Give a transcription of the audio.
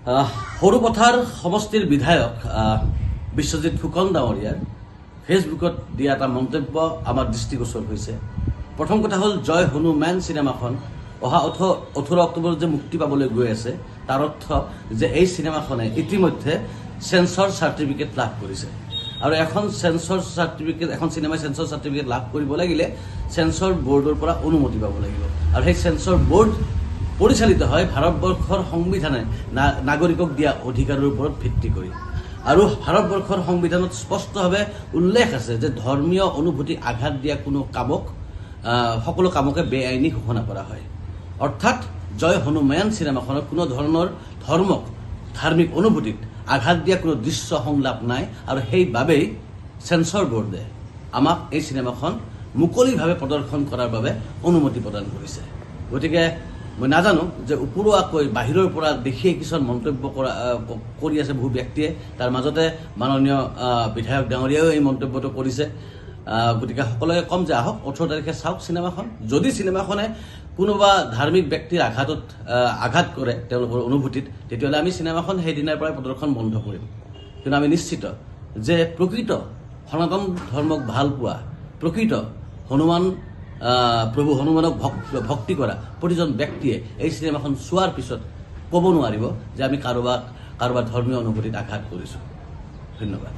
সৰুপথাৰ সমষ্টিৰ বিধায়ক বিশ্বজিৎ ফুকন ডাঙৰীয়াৰ ফেচবুকত দিয়া এটা মন্তব্য আমাৰ দৃষ্টিগোচৰ হৈছে। প্ৰথম কথা হ'ল জয় হনুমান চিনেমাখন অহা 18 অক্টোবৰত যে মুক্তি পাবলৈ গৈ আছে তাৰ অৰ্থ যে এই চিনেমাখনে ইতিমধ্যে সেন্সৰ চাৰ্টিফিকেট লাভ কৰিছে আৰু এখন চিনেমাই সেন্সৰ চাৰ্টিফিকেট লাভ কৰিব লাগিলে সেন্সৰ বোৰ্ডৰ পৰা অনুমতি পাব লাগিব আৰু সেই সেন্সৰ বোৰ্ড পৰিচালিত হয় ভাৰতবৰ্ষৰ সংবিধানে নাগৰিকক দিয়া অধিকাৰৰ ওপৰত ভিত্তি কৰি আৰু ভাৰতবৰ্ষৰ সংবিধানত স্পষ্টভাৱে উল্লেখ আছে যে ধৰ্মীয় অনুভূতি আঘাত দিয়া কোনো কামক সকলো কামকে বেআইনী ঘোষণা কৰা হয়। অৰ্থাৎ জয় হনুমান চিনেমাখনৰ কোনো ধৰণৰ ধাৰ্মিক অনুভূতিত আঘাত দিয়া কোনো দৃশ্য সংলাপ নাই আৰু সেইবাবেই সেন্সৰ বোৰ্ডে আমাক এই চিনেমাখন মুকলিভাৱে প্ৰদৰ্শন কৰাৰ বাবে অনুমতি প্ৰদান কৰিছে। গতিকে মই নাজানো যে উপৰুৱাকৈ বাহিৰৰ পৰা দেখিয়ে কিছুমান মন্তব্য কৰি আছে বহু ব্যক্তিয়ে, তাৰ মাজতে মাননীয় বিধায়ক ডাঙৰীয়াও এই মন্তব্যটো কৰিছে। গতিকে সকলোৱে কম যে আহক 18 তাৰিখে চাওক চিনেমাখন। যদি চিনেমাখনে কোনোবা ধাৰ্মিক ব্যক্তিৰ আঘাত কৰে তেওঁলোকৰ অনুভূতিত, তেতিয়াহ'লে আমি চিনেমাখন সেইদিনাৰ পৰাই প্ৰদৰ্শন বন্ধ কৰিম। কিন্তু আমি নিশ্চিত যে প্ৰকৃত সনাতন ধৰ্মক ভাল পোৱা, প্ৰকৃত প্ৰভু হনুমানক ভক্তি কৰা প্ৰতিজন ব্যক্তিয়ে এই চিনেমাখন চোৱাৰ পিছত ক'ব নোৱাৰিব যে আমি কাৰোবাৰ ধৰ্মীয় অনুভূতিত আঘাত কৰিছোঁ। ধন্যবাদ।